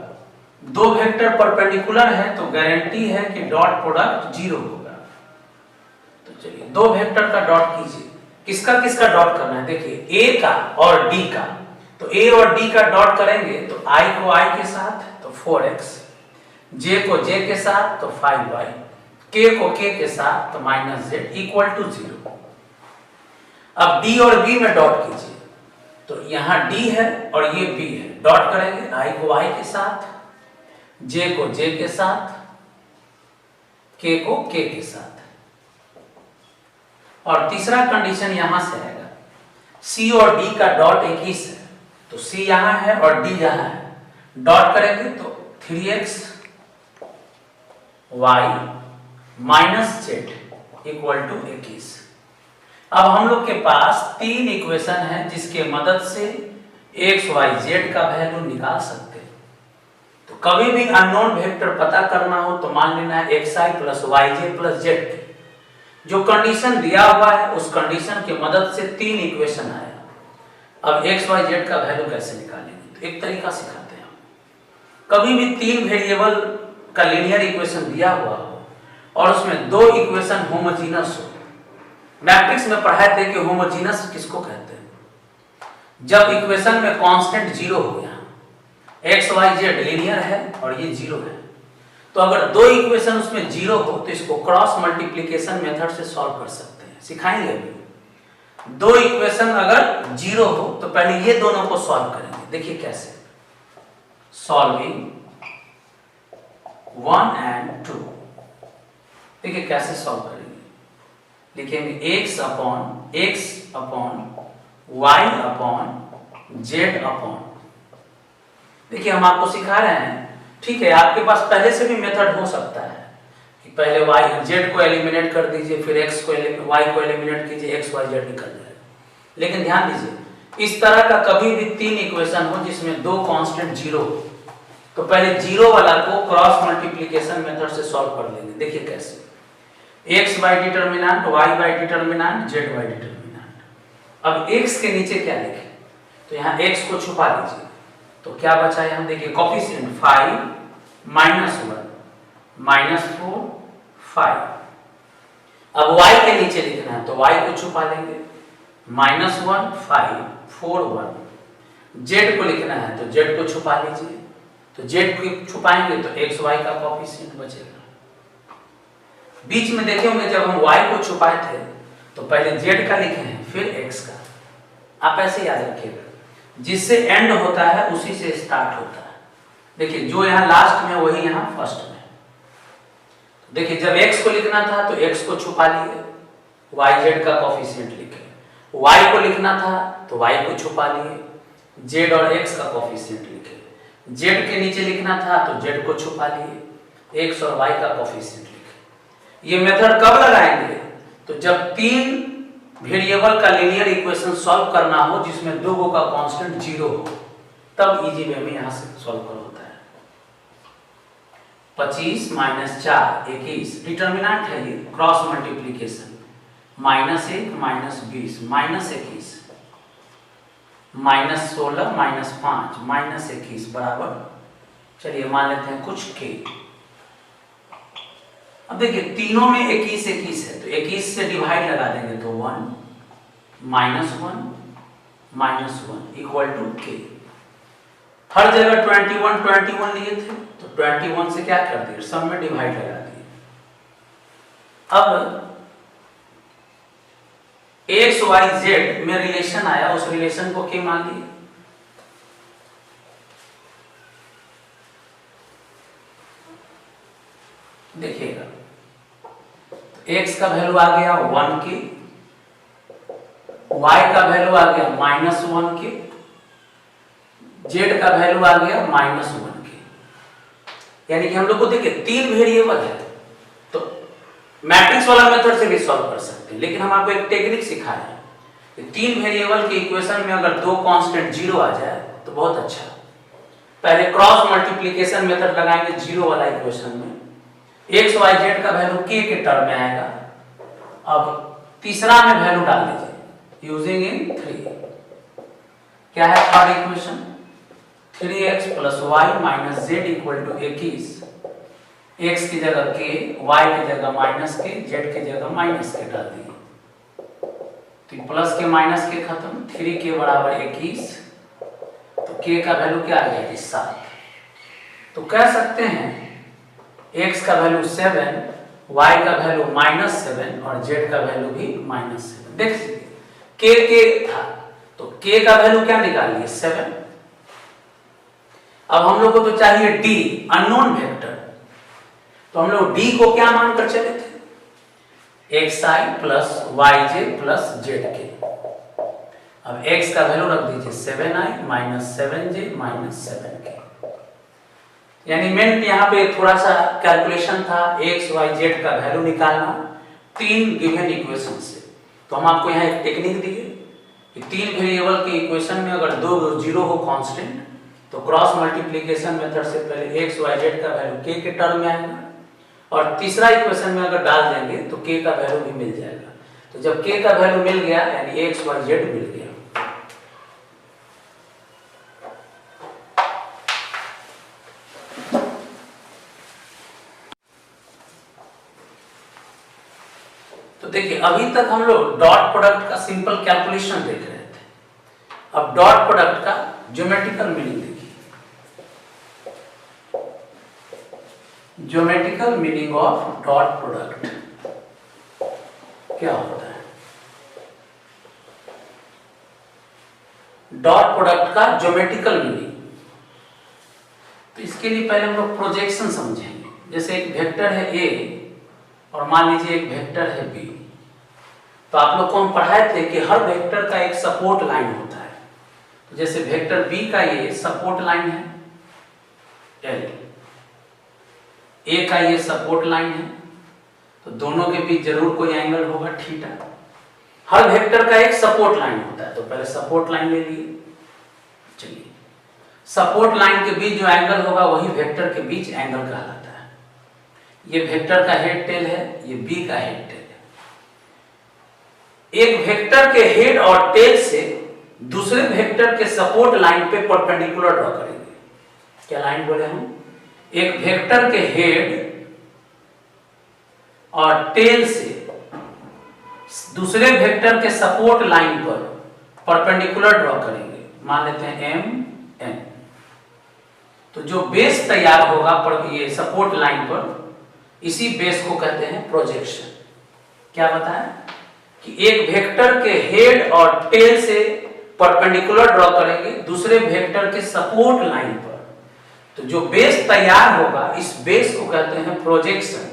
दो वेक्टर परपेंडिकुलर है तो गारंटी है कि डॉट प्रोडक्ट 0 होगा। तो चलिए दो वेक्टर का डॉट कीजिए। किसका किसका डॉट करना है, देखिए a का और d का। तो a और d का डॉट करेंगे तो i को i के साथ तो 4x, j को j के साथ तो 5y, k को k के साथ तो -z इक्वल टू 0। अब d और b में डॉट कीजिए तो यहाँ डी है और ये बी है, डॉट करेंगे, आई को आई के साथ, जे को जे के साथ, के को के के साथ। और तीसरा कंडीशन यहां से आएगा, सी और डी का डॉट एक ही है, तो सी यहां है और डी यहां है, डॉट करेंगे तो 3x y minus Z equal to 21। अब हम लोग के पास तीन इक्वेशन है जिसके मदद से x y z का वैल्यू निकाल सकते हैं। तो कभी भी अननोन वेक्टर पता करना हो तो मान लेना है xi plus yj plus z। जो कंडीशन दिया हुआ है उस कंडीशन की मदद से तीन इक्वेशन आया। अब x y z का वैल्यू कैसे निकालेंगे, तो एक तरीका सिखाते हैं। कभी भी तीन वेरिएबल का लीनियर इक्वेशन दिया हुआ हो और उसमें दो इक्वेशन होमोजीनस हो, मैट्रिक्स में पढ़ाए थे कि होमोजीनस किसको कहते हैं, जब इक्वेशन में कांस्टेंट जीरो हो, यहाँ एक्स वाई जेड लीनियर है और ये जीरो है, तो अगर दो इक्वेशन उसमें जीरो हो तो इसको क्रॉस मल्टीप्लिकेशन मेथड से सॉल्व कर सकते हैं, सिखाएंगे अभी। दो इक्वेशन अगर जीरो हो तो पहले ये दोनों को सॉल्व करेंगे, देखिए कैसे। सॉल्विंग 1 and 2, देखिए कैसे सॉल्व करेंगे। लिखेंगे x upon y upon z upon, देखिए हम आपको सिखा रहे हैं, ठीक है। आपके पास पहले से भी मेथड हो सकता है कि पहले y z को एलिमिनेट कर दीजिए, फिर x को y को एलिमिनेट कीजिए, x y z निकल जाएगा। लेकिन ध्यान दीजिए, इस तरह का कभी भी तीन इक्वेशन हो जिसमें दो कांस्टेंट जीरो हो तो पहले जीरो वाला को क्रॉस मल्टीप्लिकेशन मेथड से सॉल्व कर लेंगे। देखिए कैसे, x bye determinant, y bye determinant, z bye determinant. अब x के नीचे क्या लिखें, तो यहाँ x को छुपा लीजिए, तो क्या बचा यहाँ देखिए, कोफिशिएंट 5 माइनस 1 माइनस 4 5। अब y के नीचे लिखना है तो y को छुपा लेंगे, माइनस 1 5 4 1। z को लिखना है तो z को छुपा लीजिए, तो z को छुपाएंगे तो x y का कोफिशिएंट बचेगा। बीच में देखे होंगे जब हम y को छुपाए थे तो पहले z का लिखे हैं फिर x का, आप ऐसे याद रखिएगा, जिससे एंड होता है उसी से स्टार्ट होता है। देखिए जो यहाँ लास्ट में वही यहाँ फर्स्ट में। देखिए जब x को लिखना था तो x को छुपा लिए, yz का कोफिशिएंट लिखे, y को लिखना था तो y को छुपा लिए, z और x का कोफिशिएंट लिखे, z के नीचे लिखना था तो z को छुपा लिए, x और y का कोफिशिएंट लिखे। ये मेथड कब लगाएंगे, तो जब तीन वेरिएबल का लीनियर इक्वेशन सॉल्व करना हो जिसमें दो का कांस्टेंट जीरो हो, तब इजी वे में यहां से सॉल्व कर होता है। 25 माइनस 4 21, डिटर्मिनेंट है ये, cross multiplication, minus 1 minus 20 minus 21, minus 16 minus 5 minus 21 बराबर, चलिए मान लेते हैं कुछ के। अब देखिए तीनों में 21 21 है तो 21 से डिवाइड लगा देंगे तो 1 माइनस 1 माइनस 1 इक्वल टू के। हर जगह 21 21 लिए थे तो 21 से क्या कर दिए, सब में डिवाइड लगा दिए। अब एक्स वाई जेड में रिलेशन आया, उस रिलेशन को क्या मान लिए, देखिएगा x का वैल्यू आ गया 1 के, y का वैल्यू आ गया माइनस 1 के, z का वैल्यू आ गया माइनस 1 के। यानी कि हम लोग को देखिए तीन वेरिएबल है तो मैट्रिक्स वाला मेथड से भी सॉल्व कर सकते हैं, लेकिन हम आपको एक टेक्निक सिखाए हैं कि तीन वेरिएबल के इक्वेशन में अगर दो कांस्टेंट जीरो आ जाए तो बहुत अच्छा। पहले क्रॉस मल्टीप्लिकेशन मेथड लगाएंगे जीरो वाला इक्वेशन में, एक्स वाई जेड का वैल्यू के टर्म में आएगा। अब तीसरा में वैल्यू डाल दीजिए यूजिंग इन 3, क्या है थर्ड इक्वेशन, 3x प्लस Y minus Z equal to 21, x की जगह के, y की जगह माइनस के, z की जगह माइनस के डाल दिए, तो प्लस के माइनस के खत्म, 3 के बराबर 21, तो k का वैल्यू क्या आ गया 7। तो कह सकते हैं x का वैल्यू 7, y का वैल्यू -7 और z का वैल्यू भी -7। देख लीजिए k था तो k का वैल्यू क्या निकाल लिए 7। अब हम लोग को तो चाहिए d अननोन वेक्टर, तो हम लोग d को क्या मानकर चले थे xi plus yj plus zk। अब x का वैल्यू रख दीजिए 7i minus 7j minus 7k। यानी मेन यहाँ पे थोड़ा सा कैलकुलेशन था x y z का वैल्यू निकालना 3 गिवन इक्वेशन से। तो हम आपको यहाँ एक टेक्निक दिए कि 3 वेरिएबल के इक्वेशन में अगर 2 जीरो हो कांस्टेंट तो क्रॉस मल्टीप्लिकेशन मेथड से पहले x y z का वैल्यू k के टर्म में आएगा, और तीसरा इक्वेशन में अगर डाल देंगे तो k का वैल्यू भी मिल जाएगा। तो जब k का वैल्यू मिल गया यानी x y z मिल गया। तो देखिए अभी तक हम लोग डॉट प्रोडक्ट का सिंपल कैलकुलेशन देख रहे थे, अब डॉट प्रोडक्ट का ज्योमेट्रिकल मीनिंग देखिए। Geometrical meaning of dot product क्या होता है? डॉट प्रोडक्ट का ज्योमेट्रिकल मीनिंग, तो इसके लिए पहले हम लोग प्रोजेक्शन समझेंगे। जैसे एक वेक्टर है a और मान लीजिए एक वेक्टर है b, तो आप लोग को हम पढ़ाए थे कि हर वेक्टर का एक सपोर्ट लाइन होता है। तो जैसे वेक्टर b का ये सपोर्ट लाइन है l, a का ये सपोर्ट लाइन है, तो दोनों के बीच जरूर कोई एंगल होगा थीटा। हर वेक्टर का एक सपोर्ट लाइन होता है, तो पहले सपोर्ट लाइन ले लिए। चलिए सपोर्ट लाइन के बीच जो एंगल होगा वही वेक्टर के बीच एंगल कहलाता है। ये वेक्टर का हेड टेल है, ये b का हेड टेल है। एक वेक्टर के हेड और टेल से दूसरे वेक्टर के सपोर्ट लाइन पे परपेंडिकुलर ड्रॉ करेंगे। क्या लाइन बोले हम? एक वेक्टर के हेड और टेल से दूसरे वेक्टर के सपोर्ट लाइन पर परपेंडिकुलर ड्रॉ करेंगे, मान लेते हैं m n। तो जो बेस तैयार होगा पर ये सपोर्ट लाइन पर, इसी बेस को कहते हैं प्रोजेक्शन। क्या बताया कि एक वेक्टर के हेड और टेल से परपेंडिकुलर ड्रॉ करेंगे दूसरे वेक्टर के सपोर्ट लाइन पर, तो जो बेस तैयार होगा इस बेस को कहते हैं प्रोजेक्शन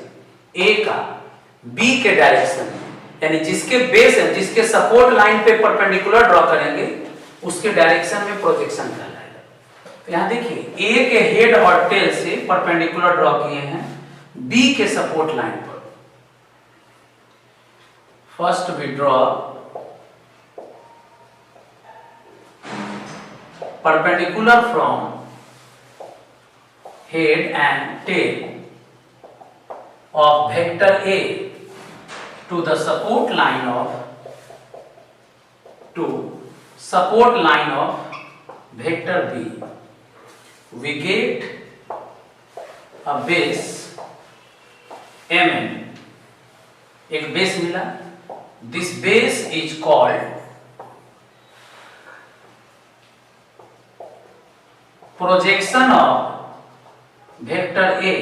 a का b के डायरेक्शन में, यानी जिसके बेस है, जिसके सपोर्ट लाइन पे परपेंडिकुलर ड्रॉ करेंगे उसके डायरेक्शन में प्रोजेक्शन कहलाएगा। तो यहां देखिए a के हेड और टेल से परपेंडिकुलर ड्रॉ किए हैं b के सपोर्ट लाइन पर। First we draw perpendicular from head and tail of vector A to the support line of vector B. We get a base Mn, एक base मिला। This base is called projection of vector A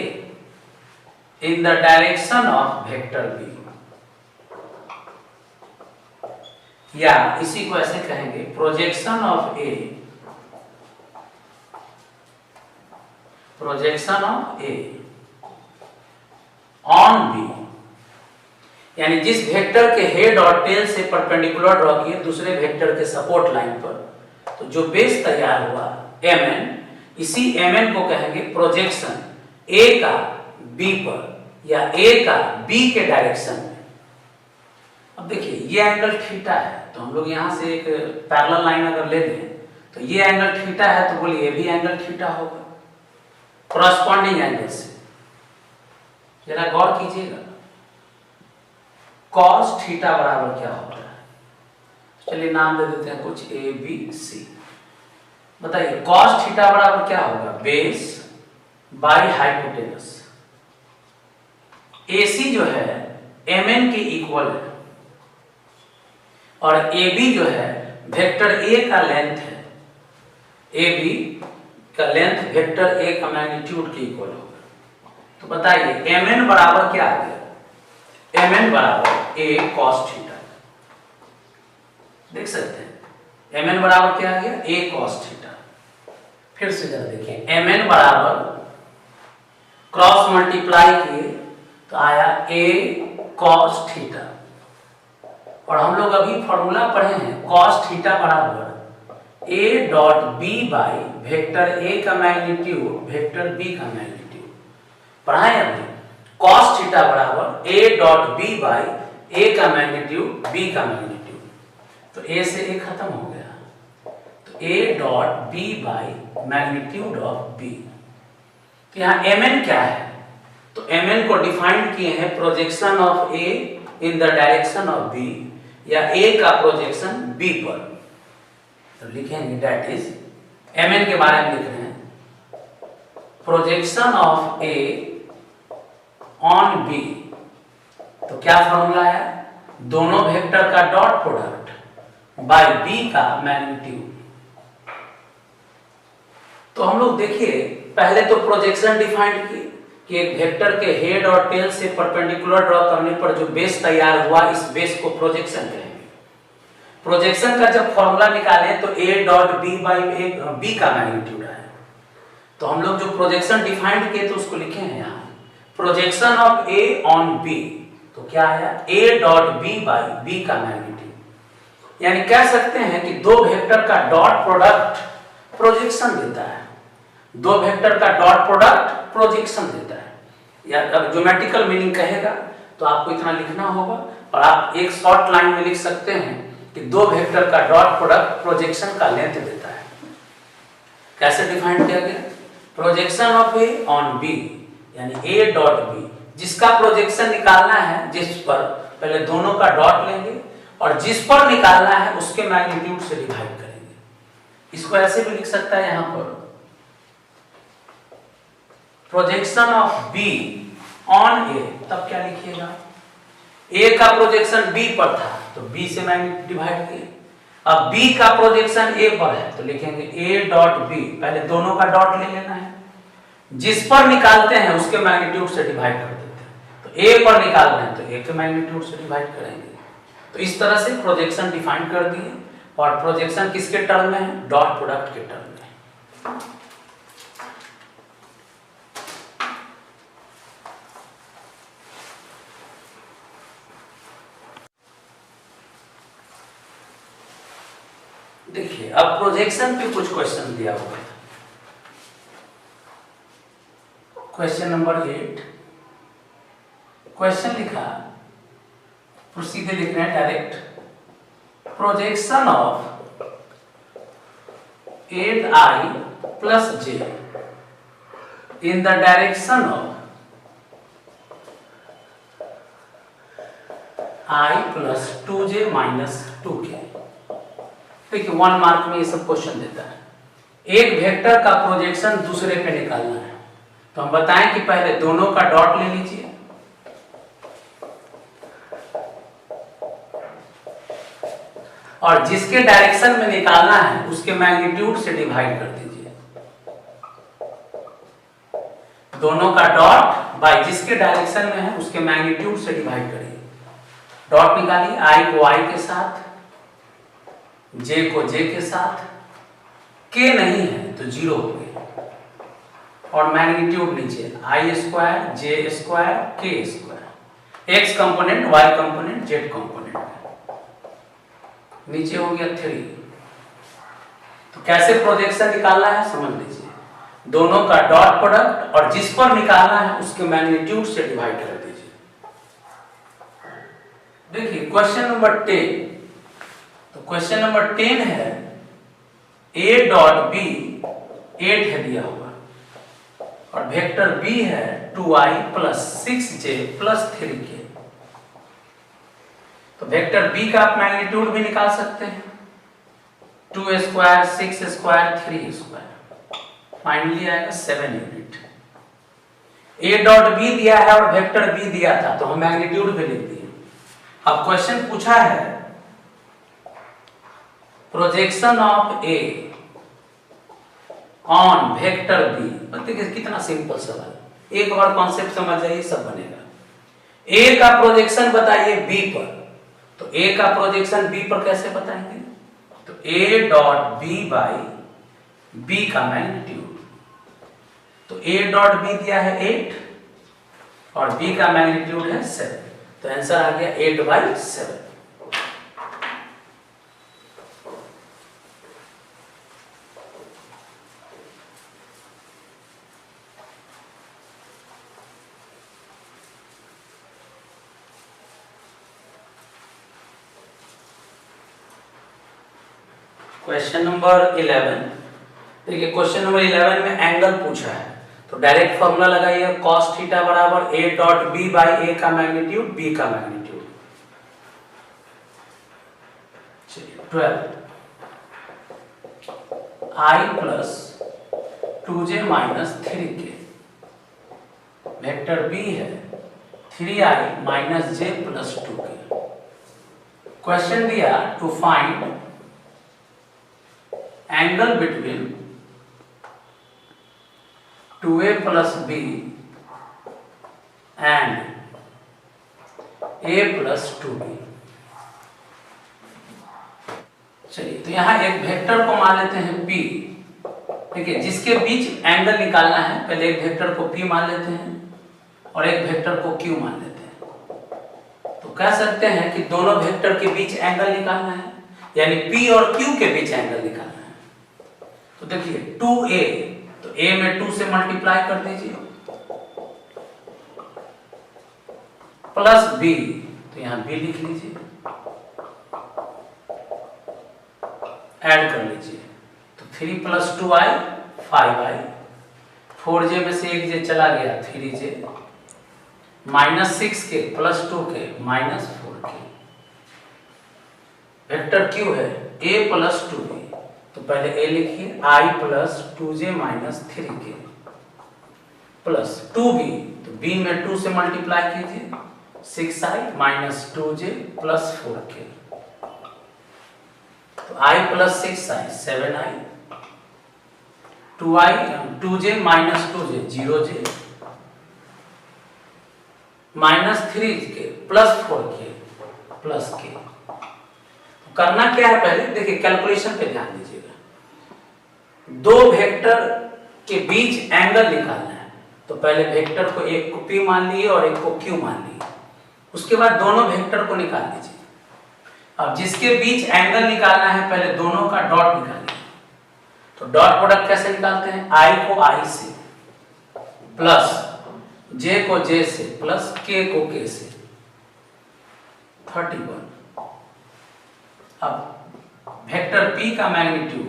in the direction of vector B, या इसी को ऐसे कहेंगे projection of A on B, यानी जिस vector के हेड और टेल से परपेंडिकुलर ड्रॉ किए दूसरे वेक्टर के सपोर्ट लाइन पर, तो जो बेस तैयार हुआ Mn, इसी Mn को कहेंगे प्रोजेक्शन A का B पर या A का B के डायरेक्शन में। अब देखिए ये एंगल थीटा है, तो हम लोग यहां से एक पैरेलल लाइन अगर ले लें तो ये एंगल थीटा है, तो बोलिए ये भी एंगल थीटा होगा कॉरस्पॉन्डिंग एंगल से। जरा गौर कीजिएगा कॉस थीटा बराबर क्या होता है। चलिए नाम दे देते हैं कुछ ABC। बताइए कॉस थीटा बराबर क्या होगा? Base by hypotenuse. AC जो है Mn के इक्वल है और AB जो है वेक्टर A का लेंथ है। AB का लेंथ वेक्टर A का मैग्नीट्यूड के इक्वल होगा। तो बताइए Mn बराबर क्या आ गया? Mn बराबर A cos थीटा। देख सकते हैं mn बराबर क्या आ गया, a cos थीटा। फिर से जरा देखिए, mn बराबर क्रॉस मल्टीप्लाई किए तो आया a cos थीटा, और हम लोग अभी फॉर्मूला पढ़े हैं cos थीटा बराबर a dot b by vector a का मैग्नीट्यूड वेक्टर b का मैग्नीट्यूड पढ़ा है अभी। cos थीटा बराबर a dot b by a का मैग्नीट्यूड b का मैग्नीट्यूड, तो a से a खत्म हो गया, तो a dot b by magnitude of b। तो यहाँ mn क्या है, तो mn को डिफाइन किए हैं projection of a in the direction of b, या a का प्रोजेक्शन b पर, तो लिखेंगे दैट इज mn के बारे में लिख रहे हैं projection of a on b। तो क्या फॉर्मूला है, दोनों वेक्टर का डॉट प्रोडक्ट बाय b का मैग्नीट्यूड। तो हम लोग देखिए पहले तो प्रोजेक्शन डिफाइंड किए कि एक वेक्टर के हेड और टेल से परपेंडिकुलर ड्रॉ करने पर जो बेस तैयार हुआ, इस बेस को प्रोजेक्शन कहेंगे। प्रोजेक्शन का जब फॉर्मूला निकालें तो a dot b by b का मैग्नीट्यूड है, तो हम लोग जो प्रोजेक्शन डिफाइंड किए तो उसको लिखे हैं यहाँ projection of a on b, तो क्या आया a dot b by b का मैग्नीट्यूड। यानी कह सकते हैं कि दो वेक्टर का डॉट प्रोडक्ट प्रोजेक्शन देता है, दो वेक्टर का डॉट प्रोडक्ट प्रोजेक्शन देता है, या अगर ज्योमेट्रिकल मीनिंग कहेगा तो आपको इतना लिखना होगा, और आप एक शॉर्ट लाइन में लिख सकते हैं कि दो वेक्टर का डॉट प्रोडक्ट प्रोजेक्शन का लेंथ देता है। कैसे डिफाइन किया गया, projection of A on B, यानी ए डॉट बी, जिसका प्रोजेक्शन निकालना है, जिस पर पहले दोनों का डॉट लेंगे और जिस पर निकालना है उसके मैग्नीट्यूड से डिवाइड करेंगे। इसको ऐसे भी लिख सकता है, यहां पर प्रोजेक्शन ऑफ बी ऑन ए, तब क्या लिखिएगा, ए का प्रोजेक्शन बी पर था तो बी से मैग्नीट्यूड डिवाइड किए, अब बी का प्रोजेक्शन ए पर है तो लिखेंगे ए डॉट बी, पहले दोनों का डॉट ले लेना है, जिस पर निकालते हैं उसके मैग्नीट्यूड से डिवाइड कर देते हैं, तो ए पर निकाल रहे हैं तो ए के मैग्नीट्यूड से डिवाइड करेंगे। तो इस तरह से प्रोजेक्शन डिफाइन कर दिए, और प्रोजेक्शन किसके टर्म में है, डॉट प्रोडक्ट के टर्म में। देखिए अब प्रोजेक्शन पे कुछ क्वेश्चन दिया हुआ है। क्वेश्चन नंबर 8, क्वेश्चन लिखा, सीधे लिख रहे हैं direct, projection of 8i plus j in the direction of i plus 2j minus 2k। देखिए 1 मार्क में ये सब क्वेश्चन देता है। एक वेक्टर का प्रोजेक्शन दूसरे पे निकालना है, तो हम बताएं कि पहले दोनों का डॉट ले लीजिए, और जिसके डायरेक्शन में निकालना है उसके मैग्नीट्यूड से डिवाइड कर दीजिए। दोनों का डॉट बाय जिसके डायरेक्शन में है उसके मैग्नीट्यूड से डिवाइड करिए। डॉट निकालिए, i को i के साथ, j को j के साथ, k नहीं है तो 0 हो गया, और मैग्नीट्यूड नीचे i square j square k square, x component y component z component, नीचे हो गया 3। तो कैसे प्रोजेक्शन निकालना है समझ लीजिए, दोनों का डॉट प्रोडक्ट और जिस पर निकालना है उसके मैग्नीट्यूड से डिवाइड कर दीजिए। देखिए क्वेश्चन नंबर 10, तो क्वेश्चन नंबर 10 है a डॉट b 8 है दिया हुआ, और वेक्टर b है 2i plus 6j plus 3k। तो वेक्टर b का आप मैग्नीट्यूड भी निकाल सकते हैं, 2 स्क्वायर 6 स्क्वायर 3 स्क्वायर, फाइनली आएगा 7 यूनिट। a डॉट b दिया है और वेक्टर b दिया था, तो हम मैग्नीट्यूड भी लिख दिए। अब क्वेश्चन पूछा है projection of a on vector b। देखिए कितना सिंपल सवाल, एक बार कॉन्सेप्ट समझ जाइए सब बनेगा। a का प्रोजेक्शन बताइए b पर, तो a का प्रोजेक्शन b पर कैसे बताएंगे, तो A dot B by B का मैग्नीट्यूड, तो A डॉट बी दिया है 8 और B का मैग्नीट्यूड है 7, तो आंसर आ गया 8/7। क्वेश्चन नंबर 11, देखिए क्वेश्चन नंबर 11 में एंगल पूछा है, तो डायरेक्ट फॉर्मूला लगाइए, cos थीटा बराबर a dot b by a का मैग्नीट्यूड b का मैग्नीट्यूड। चलिए 12 i plus 2j minus 3k, vector b है 3i minus j plus 2k। Question दिया to find angle between 2a plus b and a plus 2b। चलिए तो यहां एक vector को मान लेते हैं p, ठीक है, जिसके बीच एंगल निकालना है। पहले एक वेक्टर को p मान लेते हैं और एक वेक्टर को q मान लेते हैं। तो कह सकते हैं कि दोनों वेक्टर के बीच एंगल निकालना है, यानी p और q के बीच एंगल निकालना है। तो देखिए 2a, तो a में 2 से मल्टीप्लाई कर दीजिए, प्लस b, तो यहां b लिख लीजिए, ऐड कर लीजिए, तो 3 प्लस 2i 5i, 4j में से एक j चला गया 3j, minus 6k plus 2k minus 4k। Vector q है a प्लस 2b, तो पहले a लिखिए, i plus 2j minus 3k plus 2b, तो b में 2 से मल्टीप्लाई कीजिए, 6i minus 2j plus 4k, तो i plus 6i 7i, 2j minus 2j 0j minus 3k plus 4k plus k। करना क्या है, पहले देखिए कैलकुलेशन पे ध्यान दीजिएगा। दो वेक्टर के बीच एंगल निकालना है, तो पहले वेक्टर को एक को p मान लिए और एक को q मान लिए, उसके बाद दोनों वेक्टर को निकाल दीजिए। अब जिसके बीच एंगल निकालना है, पहले दोनों का डॉट निकालिए। तो डॉट प्रोडक्ट कैसे निकालते हैं, i को i से प्लस j को j से प्लस k को k से, 31। अब वेक्टर p का मैग्नीट्यूड,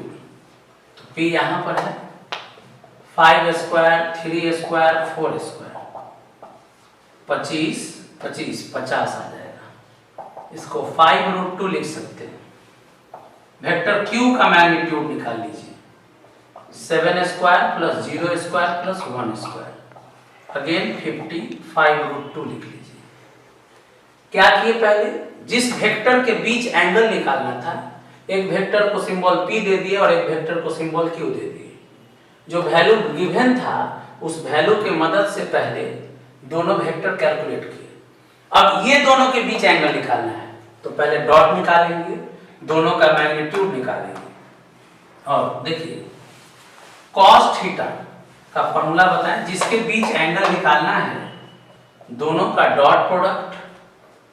तो p यहां पर है 5 स्क्वायर 3 स्क्वायर 4 स्क्वायर, 25 25 50 आ जाएगा, इसको 5√2 लिख सकते हैं। वेक्टर q का मैग्नीट्यूड निकाल लीजिए, 7 square plus 0 square plus 1 square, again 50 5√2 लिख लीजिए। क्या किए, पहले जिस वेक्टर के बीच एंगल निकालना था, एक वेक्टर को सिंबल p दे दिए और एक वेक्टर को सिंबल q दे दिए। जो वैल्यू गिवन था उस वैल्यू के मदद से पहले दोनों वेक्टर कैलकुलेट किए। अब ये दोनों के बीच एंगल निकालना है, तो पहले डॉट निकालेंगे, दोनों का मैग्नीट्यूड निकालेंगे। और देखिए cos थीटा का फॉर्मूला बताएं, जिसके बीच एंगल निकालना है, दोनों का डॉट प्रोडक्ट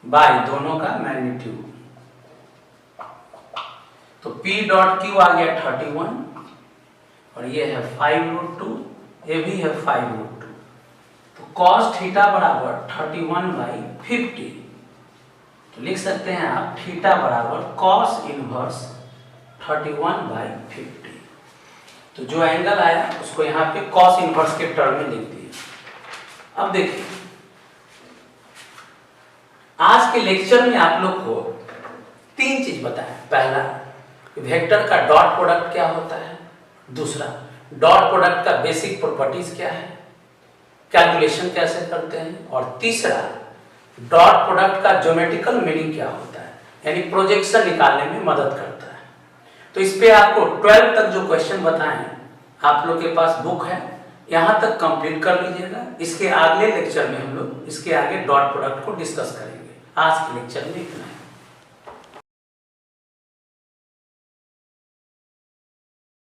बाय दोनों का मैग्नीट्यूड। तो P डॉट Q आ गया 31 और ये है 5√2, ये भी है 5√2। तो cos थीटा बराबर 31/50, तो लिख सकते हैं आप थीटा बराबर cos इनवर्स 31/50। तो जो एंगल आया उसको यहाँ पे cos इनवर्स के टर्म में लिख दिए। अब देखिए आज के लेक्चर में आप लोग को 3 चीज बताएं। पहला, वेक्टर का डॉट प्रोडक्ट क्या होता है, दूसरा डॉट प्रोडक्ट का बेसिक प्रॉपर्टीज क्या है, कैलकुलेशन कैसे करते हैं, और तीसरा डॉट प्रोडक्ट का ज्योमेट्रिकल मीनिंग क्या होता है, यानी प्रोजेक्शन निकालने में मदद करता है। तो इस पे आपको 12 तक जो क्वेश्चन बताएं, आप लोग के पास बुक है, यहां तक कंप्लीट कर लीजिएगा। इसके अगले लेक्चर में हम लोग इसके आगे डॉट प्रोडक्ट को डिस्कस करेंगे। आज के लेक्चर में इतना है।